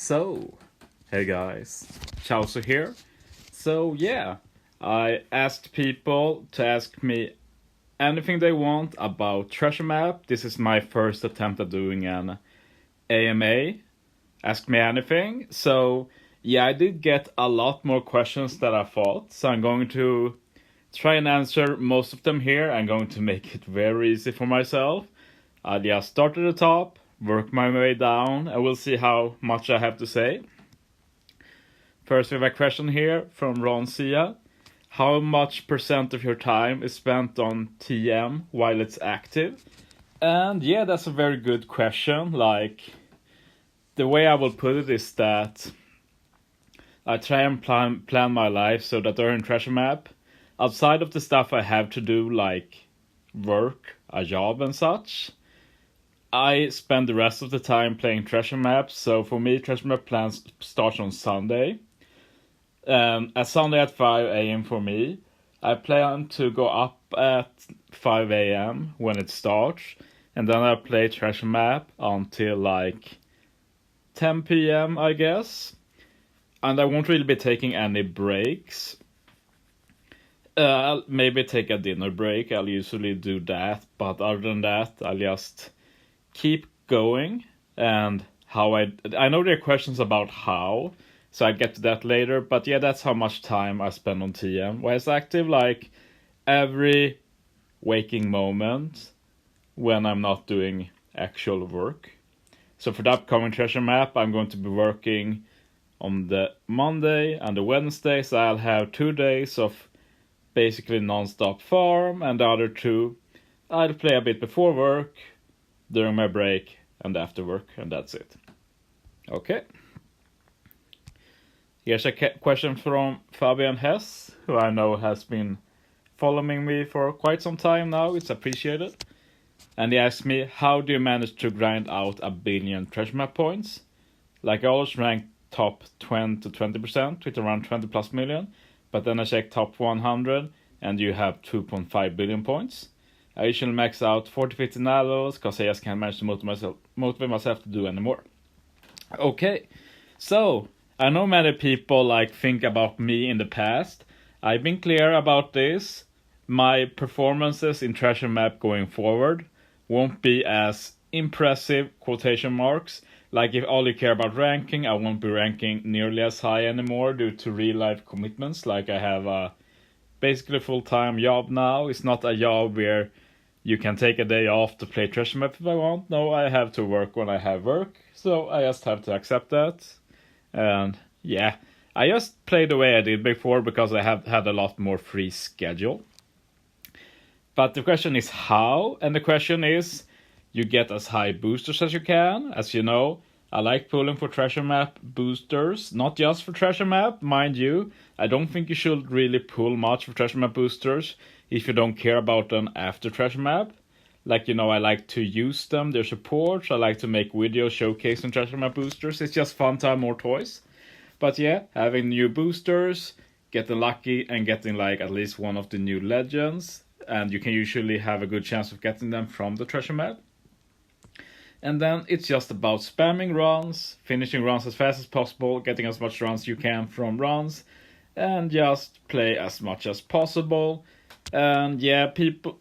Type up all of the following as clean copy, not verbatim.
So, hey guys, Chaucer here. So yeah, I asked people to ask me anything they want about Treasure Map. This is my first attempt at doing an AMA. Ask me anything. So yeah, I did get a lot more questions than I thought. So I'm going to try and answer most of them here. I'm going to make it very easy for myself. I'll just start at the top, work my way down, and we'll see how much I have to say. First, we have a question here from Ron Sia. How much percent of your time is spent on TM while it's active? And yeah, that's a very good question. Like, the way I will put it is that I try and plan my life so that during Treasure Map, outside of the stuff I have to do, like work, a job, and such, I spend the rest of the time playing Treasure Maps. So for me, Treasure Map plans starts on Sunday. At Sunday at 5 a.m. for me, I plan to go up at 5 a.m. when it starts, and then I play Treasure Map until like 10 p.m. I guess, and I won't really be taking any breaks. I'll maybe take a dinner break. I'll usually do that, but other than that, I'll just keep going. And how I know there are questions about how. So I'll get to that later, but yeah, that's how much time I spend on TM. Where it's active, like, every waking moment when I'm not doing actual work. So for the upcoming Treasure Map, I'm going to be working on the Monday and the Wednesday, so I'll have 2 days of basically non-stop farm, and the other 2, I'll play a bit before work, during my break, and after work, and that's it. Okay. Here's a question from Fabian Hess, who I know has been following me for quite some time now. It's appreciated. And he asked me, how do you manage to grind out 1 billion Treasure Map points? Like, I always rank top 20 to 20% with around 20 plus million. But then I check top 100 and you have 2.5 billion points. I usually max out 40-50 levels because I just can't manage to motivate myself to do any more. Okay, so I know many people think about me in the past. I've been clear about this. My performances in Treasure Map going forward won't be as impressive, quotation marks. Like, if all you care about ranking, I won't be ranking nearly as high anymore due to real life commitments. Like, I have a basically full-time job now. It's not a job where you can take a day off to play Treasure Map if I want. No, I have to work when I have work. So I just have to accept that. And yeah, I just play the way I did before because I have had a lot more free schedule. But the question is how, and the question is, you get as high boosters as you can. As you know, I like pulling for Treasure Map boosters, not just for Treasure Map, mind you. I don't think you should really pull much for Treasure Map boosters if you don't care about them after Treasure Map. Like, I like to use them, their support. I like to make videos showcasing Treasure Map boosters. It's just fun to have more toys. But yeah, having new boosters, getting lucky and getting at least one of the new legends. And you can usually have a good chance of getting them from the Treasure Map. And then it's just about spamming runs, finishing runs as fast as possible, getting as much runs you can from runs, and just play as much as possible. And yeah,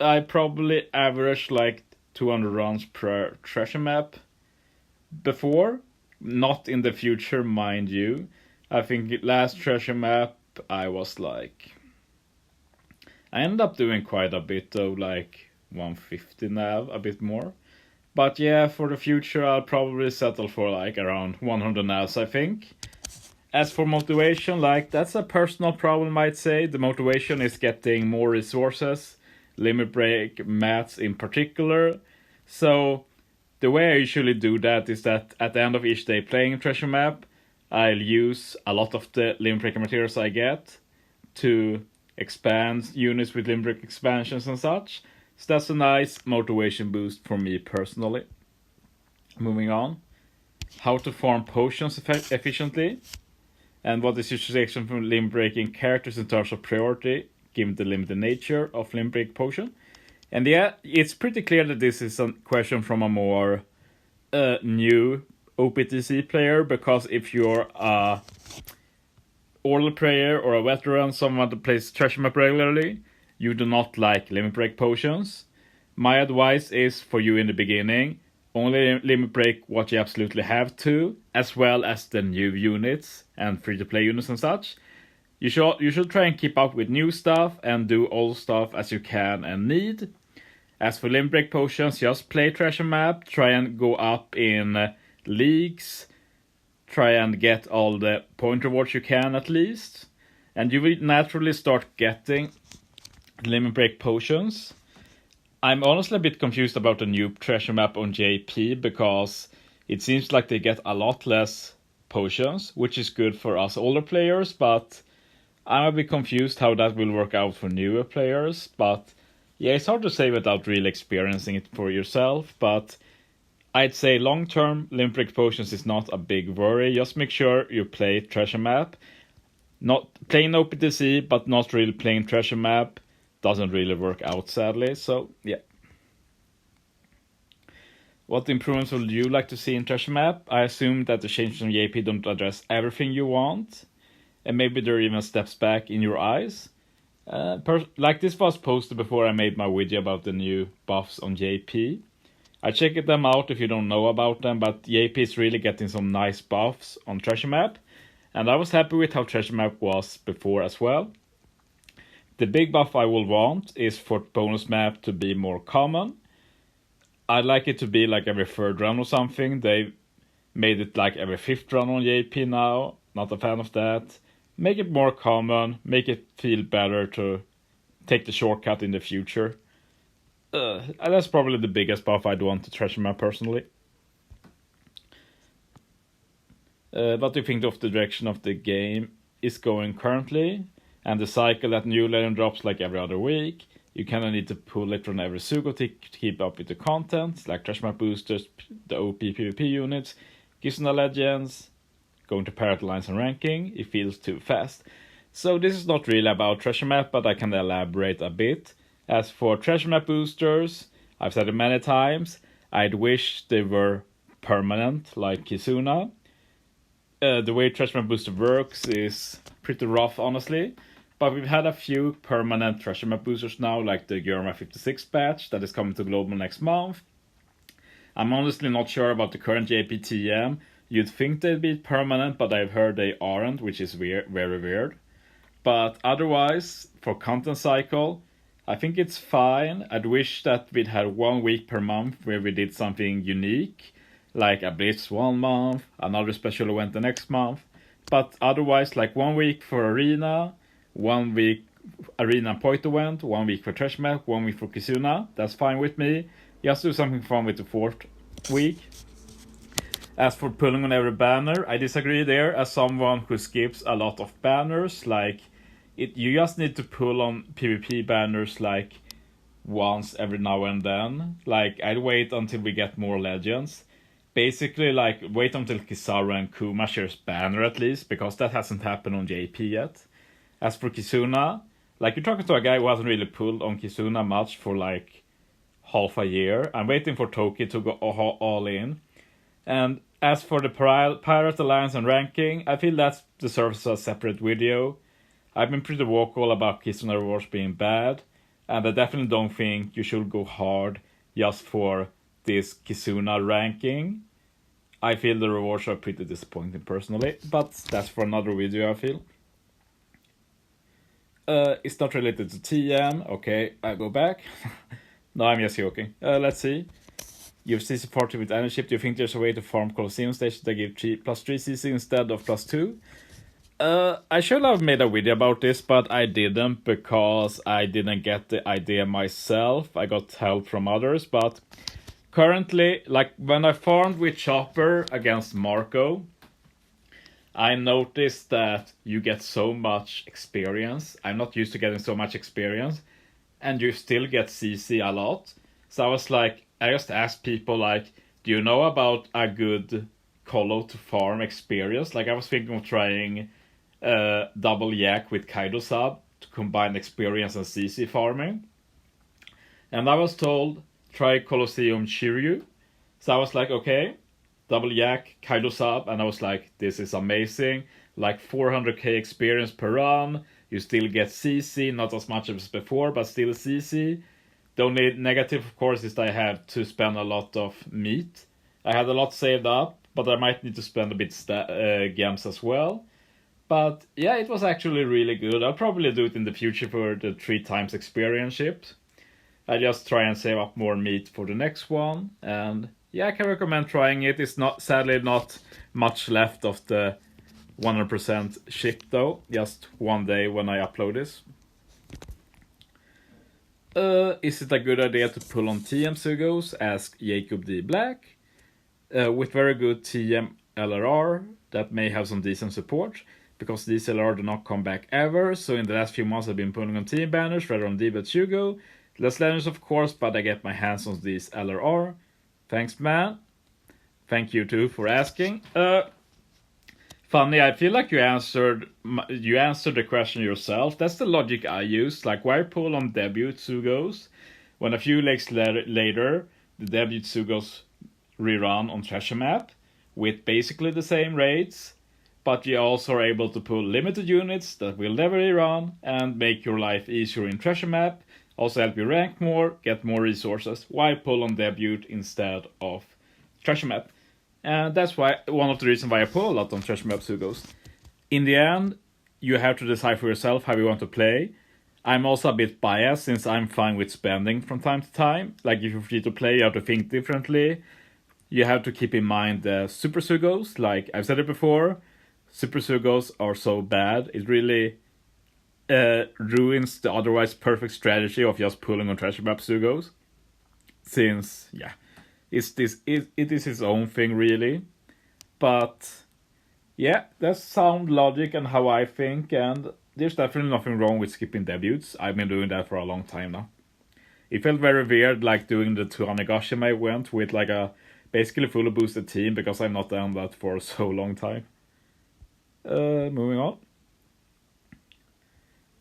I probably average 200 runs per Treasure Map before, not in the future, mind you. I think last Treasure Map I was I ended up doing quite a bit though, 150 nav, a bit more. But yeah, for the future I'll probably settle for around 100 navs, I think. As for motivation, that's a personal problem, I'd say. The motivation is getting more resources, limit break mats in particular. So the way I usually do that is that at the end of each day playing Treasure Map, I'll use a lot of the limit breaker materials I get to expand units with limit break expansions and such. So that's a nice motivation boost for me personally. Moving on. How to farm potions efficiently. And what is your suggestion from limit breaking characters in terms of priority, given the limited nature of limit break potion? And yeah, it's pretty clear that this is a question from a more new OPTC player, because if you're a older player or a veteran, someone that plays treasure map regularly, you do not like limit break potions. My advice is for you in the beginning, only limit break what you absolutely have to, as well as the new units and free to play units and such. You should try and keep up with new stuff and do old stuff as you can and need. As for limit break potions, just play treasure map, try and go up in leagues, try and get all the point rewards you can at least, and you will naturally start getting limit break potions. I'm honestly a bit confused about the new treasure map on JP, because it seems like they get a lot less potions, which is good for us older players, but I'm a bit confused how that will work out for newer players. But yeah, it's hard to say without really experiencing it for yourself, but I'd say long-term, limit break potions is not a big worry. Just make sure you play treasure map. Not playing OPTC, but not really playing treasure map doesn't really work out, sadly. So, yeah. What improvements would you like to see in treasure map? I assume that the changes in JP don't address everything you want, and maybe there are even steps back in your eyes. Like this was posted before I made my video about the new buffs on JP. I checked them out if you don't know about them, but JP is really getting some nice buffs on treasure map, and I was happy with how treasure map was before as well. The big buff I will want is for bonus map to be more common. I'd like it to be like every third run or something. They made it like every fifth run on JP now. Not a fan of that. Make it more common, make it feel better to take the shortcut in the future. That's probably the biggest buff I'd want to treasure map personally. What do you think of the direction of the game is going currently? And the cycle that new legend drops like every other week? You kind of need to pull it from every Sugo to keep up with the content, like treasure map boosters, the OP PvP units, Kisuna legends, going to parity lines and ranking. It feels too fast. So this is not really about treasure map, but I can elaborate a bit. As for treasure map boosters, I've said it many times, I'd wish they were permanent, like Kisuna. The way treasure map booster works is pretty rough, honestly. But we've had a few permanent treasure map boosters now, like the Germa 56 batch that is coming to Global next month. I'm honestly not sure about the current JPTM. You'd think they'd be permanent, but I've heard they aren't, which is weird, very weird. But otherwise, for content cycle, I think it's fine. I'd wish that we'd had 1 week per month where we did something unique, like a Blitz 1 month, another special event the next month. But otherwise, like 1 week for Arena, 1 week Arena point event, 1 week for Treasure Map, 1 week for Kisuna. That's fine with me. Just do something fun with the 4th week. As for pulling on every banner, I disagree there, as someone who skips a lot of banners. Like, you just need to pull on PvP banners like once every now and then. Like, I'd wait until we get more legends. Basically, like, wait until Kizaru and Kuma shares banner at least, because that hasn't happened on JP yet. As for Kisuna, like, you're talking to a guy who hasn't really pulled on Kisuna much for like half a year. I'm waiting for Toki to go all in. And as for the Pirate Alliance and ranking, I feel that deserves a separate video. I've been pretty vocal about Kisuna rewards being bad, and I definitely don't think you should go hard just for this Kisuna ranking. I feel the rewards are pretty disappointing personally, but that's for another video, I feel. It's not related to TM. Okay, I go back. No, I'm just joking. Let's see. You've CC party with Enership. Do you think there's a way to farm Colosseum stations that give +3 CC instead of +2? I should have made a video about this, but I didn't because I didn't get the idea myself. I got help from others, but currently, like when I farmed with Chopper against Marco, I noticed that you get so much experience. I'm not used to getting so much experience, and you still get CC a lot. So I was like, I just asked people like, do you know about a good Colo to farm experience? Like I was thinking of trying double yak with Kaido sub to combine experience and CC farming. And I was told, try Colosseum Shiryu. So I was like, okay, double yak, Kaido sub, and I was like, this is amazing. Like 400k experience per run. You still get CC, not as much as before, but still CC. The only negative, of course, is that I had to spend a lot of meat. I had a lot saved up, but I might need to spend a bit gems as well. But yeah, it was actually really good. I'll probably do it in the future for the 3 times experience ship. I just try and save up more meat for the next one. And yeah, I can recommend trying it. It's not, sadly, not much left of the 100% ship though. Just one day when I upload this. Is it a good idea to pull on TM Sugos? Ask Jacob D. Black. With very good TM LRR that may have some decent support, because these LRR do not come back ever. So in the last few months I've been pulling on team banners rather on D-Bet Hugo. Less legends of course, but I get my hands on these LRR. Thanks man. Thank you too for asking. Funny, I feel like you answered the question yourself. That's the logic I use. Like, why pull on debut Sugos when a few legs later the debut Sugos rerun on Treasure Map with basically the same rates, but you also are able to pull limited units that will never rerun and make your life easier in Treasure Map. Also help you rank more, get more resources. Why pull on debut instead of Treasure Map? And that's why one of the reasons why I pull a lot on Treasure Map Sugos. In the end, you have to decide for yourself how you want to play. I'm also a bit biased since I'm fine with spending from time to time. Like if you're free to play, you have to think differently. You have to keep in mind the Super Sugos. Like I've said it before, Super Sugos are so bad. It really ruins the otherwise perfect strategy of just pulling on Treasure Map Sugos. Since, yeah, it is its own thing really. But yeah, that's sound logic and how I think, and there's definitely nothing wrong with skipping debuts. I've been doing that for a long time now. It felt very weird like doing the 2 Onigashima event with like a basically fully boosted team, because I've not done that for so long time. Moving on.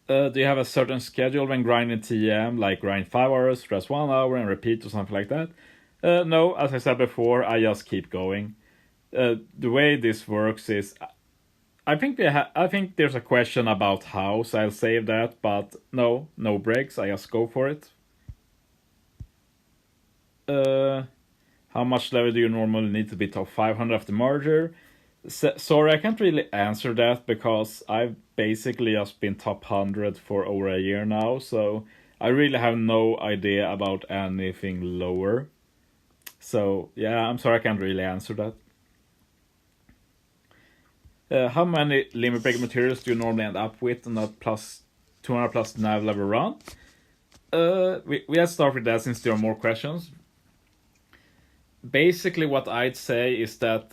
Do you have a certain schedule when grinding TM, like grind 5 hours, rest 1 hour and repeat or something like that? No, as I said before, I just keep going. The way this works is, I think there's a question about how, so I'll save that, but no breaks, I just go for it. How much level do you normally need to be top 500 after merger? Sorry, I can't really answer that because I've basically just been top 100 for over a year now, so I really have no idea about anything lower. So yeah, I'm sorry, I can't really answer that. How many limit break materials do you normally end up with on a plus 200 plus nav level run? We let's start with that since there are more questions. Basically, what I'd say is that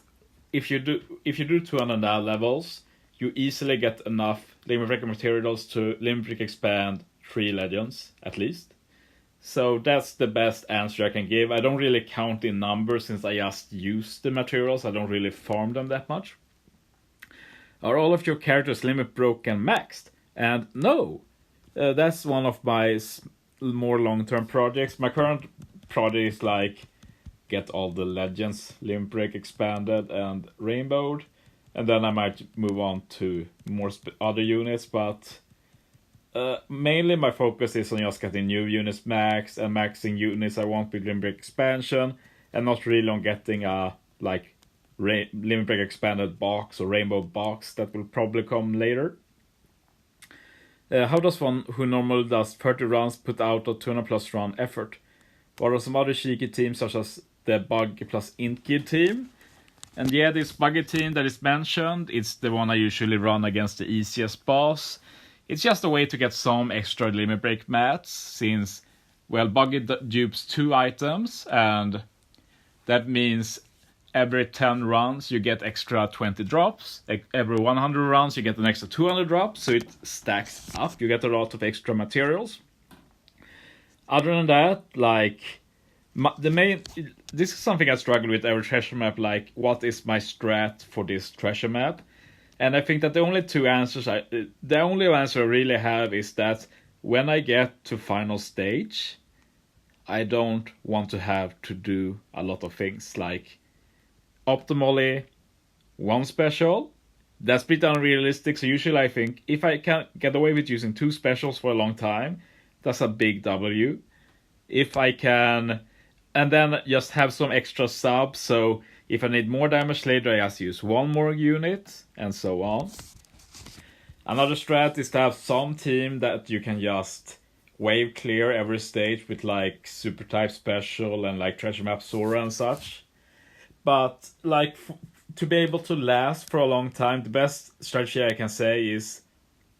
if you do 200 nav levels, you easily get enough limit break materials to limit break expand 3 legends at least. So that's the best answer I can give. I don't really count in numbers since I just use the materials. I don't really farm them that much. Are all of your characters limit broken maxed? And no, that's one of my more long-term projects. My current project is like get all the legends limit break expanded and rainbowed, and then I might move on to more other units, but mainly my focus is on just getting new units maxed and maxing units I want with limit break expansion, and not really on getting a like limit break expanded box or rainbow box that will probably come later. How does one who normally does 30 runs put out a 200 plus run effort? What are some other cheeky teams such as the Bug plus Intkid team? And yeah, this Buggy team that is mentioned, it's the one I usually run against the easiest boss. It's just a way to get some extra limit break mats, since, well, Buggy dupes 2 items, and that means every 10 runs you get extra 20 drops. Every 100 runs you get an extra 200 drops, so it stacks up. You get a lot of extra materials. Other than that, like, this is something I struggle with every treasure map, like what is my strat for this treasure map? And I think that the only answer I really have is that when I get to final stage, I don't want to have to do a lot of things. Like, optimally one special. That's pretty unrealistic. So usually I think if I can get away with using 2 specials for a long time, that's a big W. If I can, and then just have some extra subs, so if I need more damage later, I just use 1 more unit, and so on. Another strat is to have some team that you can just wave clear every stage with like super type special and like treasure map Sora and such. But like to be able to last for a long time, the best strategy I can say is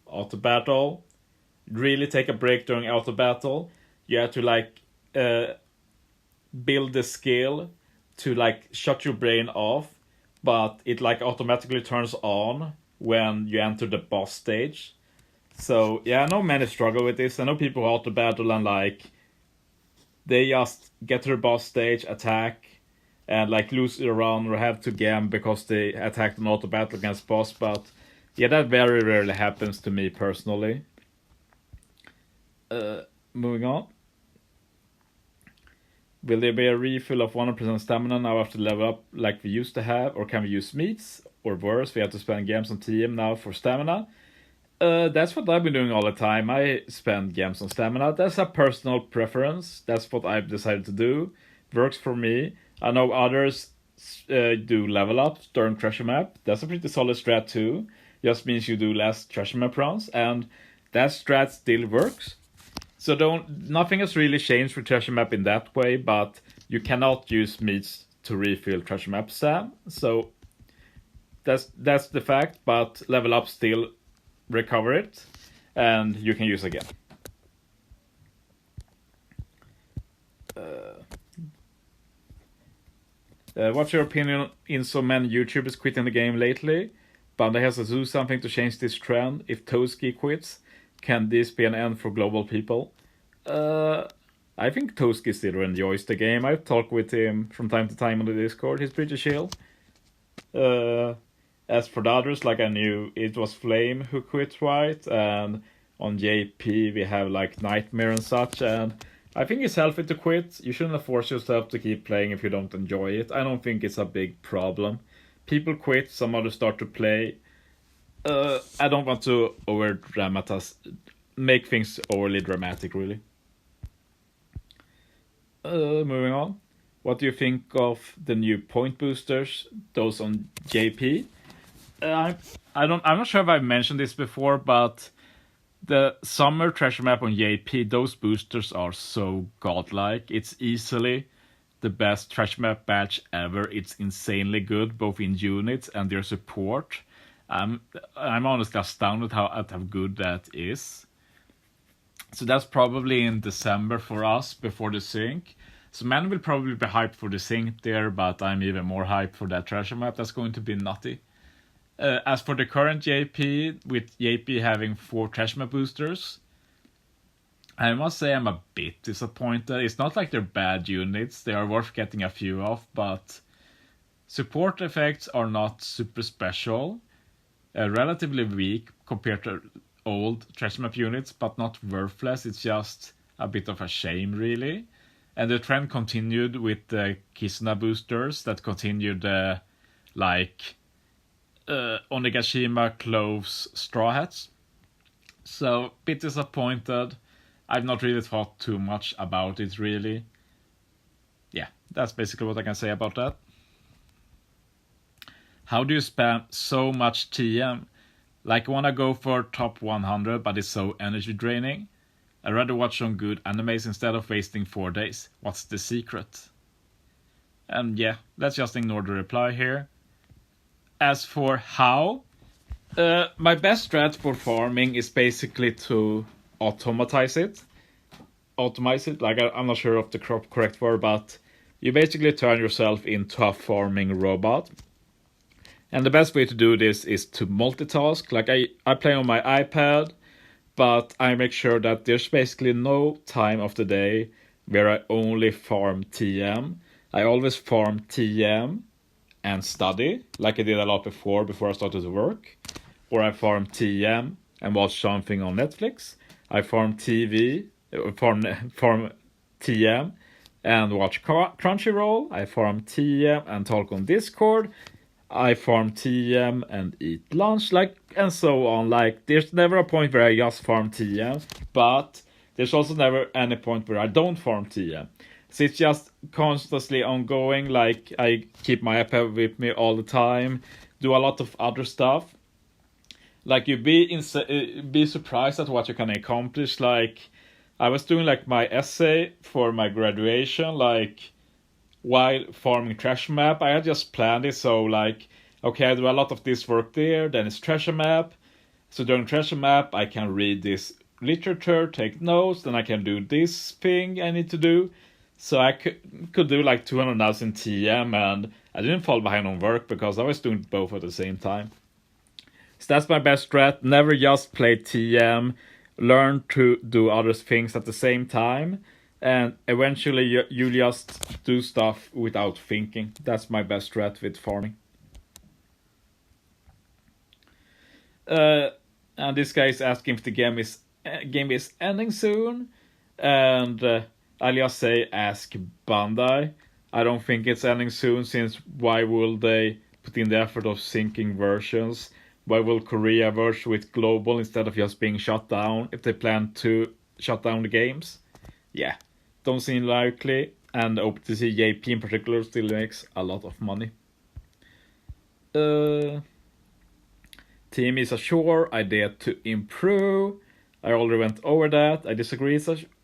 auto battle. Really take a break during auto battle. You have to like build the skill to like shut your brain off, but it like automatically turns on when you enter the boss stage. So yeah, I know many struggle with this. I know people who auto battle and like they just get to the boss stage, attack, and like lose a round or have to gam because they attacked an auto battle against boss. But yeah, that very rarely happens to me personally. Moving on. Will there be a refill of 100% stamina now after level up like we used to have? Or can we use meats? Or worse, we have to spend games on TM now for stamina? That's what I've been doing all the time. I spend games on stamina. That's a personal preference. That's what I've decided to do. Works for me. I know others do level up during treasure map. That's a pretty solid strat too. Just means you do less treasure map runs. And that strat still works. So nothing has really changed for treasure map in that way, but you cannot use meats to refill treasure map stam. So that's the fact, but level up still recover it, and you can use again. What's your opinion in so many YouTubers quitting the game lately? Bandai has to do something to change this trend. If Toski quits, can this be an end for global people? I think Toski still enjoys the game. I've talked with him from time to time on the Discord. He's pretty chill. As for the others, like I knew it was Flame who quit, right? And on JP we have like Nightmare and such. And I think it's healthy to quit. You shouldn't force yourself to keep playing if you don't enjoy it. I don't think it's a big problem. People quit, some others start to play. I don't want to make things overly dramatic, really. Moving on. What do you think of the new point boosters, those on JP? I'm not sure if I've mentioned this before, but the summer treasure map on JP, those boosters are so godlike. It's easily the best treasure map badge ever. It's insanely good, both in units and their support. I'm honestly astounded how good that is. So that's probably in December for us before the sync. So man will probably be hyped for the sync there, but I'm even more hyped for that treasure map. That's going to be nutty. As for the current JP, with JP having 4 treasure map boosters, I must say I'm a bit disappointed. It's not like they're bad units. They are worth getting a few of, but support effects are not super special. Relatively weak compared to old treasure map units, but not worthless. It's just a bit of a shame, really. And the trend continued with the Kisuna boosters that continued Onigashima Cloves Straw Hats. So, bit disappointed. I've not really thought too much about it, really. Yeah, that's basically what I can say about that. How do you spam so much TM? Like, I wanna go for top 100, but it's so energy draining. I'd rather watch some good animes instead of wasting 4 days. What's the secret? And yeah, let's just ignore the reply here. As for how, my best strat for farming is basically to automatize it. Like, I'm not sure of the correct word, but you basically turn yourself into a farming robot. And the best way to do this is to multitask. Like, I play on my iPad, but I make sure that there's basically no time of the day where I only farm TM. I always farm TM and study, like I did a lot before I started to work. Or I farm TM and watch something on Netflix. I farm TM, and watch Crunchyroll. I farm TM and talk on Discord. I farm TM and eat lunch, like, and so on. Like, there's never a point where I just farm TM, but there's also never any point where I don't farm TM. So it's just constantly ongoing. Like, I keep my iPad with me all the time, do a lot of other stuff. Like, you'd be surprised at what you can accomplish. Like, I was doing like my essay for my graduation, like, while farming treasure map. I had just planned it so, like, okay, I do a lot of this work there, then it's treasure map. So during treasure map I can read this literature, take notes, then I can do this thing I need to do. So I could do like 200,000 TM, and I didn't fall behind on work because I was doing both at the same time. So that's my best strat. Never just play TM. Learn to do other things at the same time, and eventually you just do stuff without thinking. That's my best strat with farming. And this guy is asking if the game is ending soon, and I'll just say ask Bandai. I don't think it's ending soon, since why will they put in the effort of syncing versions? Why will Korea merge with global instead of just being shut down if they plan to shut down the games? Yeah, don't seem likely, and OPTC JP in particular still makes a lot of money. Team is a sure idea to improve. I already went over that. I disagree.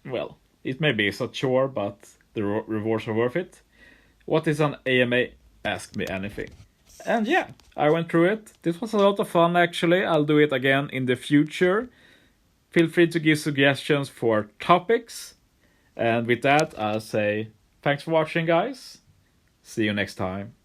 Well, it may be a chore, but the rewards are worth it. What is an AMA? Ask me anything. And yeah, I went through it. This was a lot of fun, actually. I'll do it again in the future. Feel free to give suggestions for topics. And with that, I'll say thanks for watching, guys. See you next time.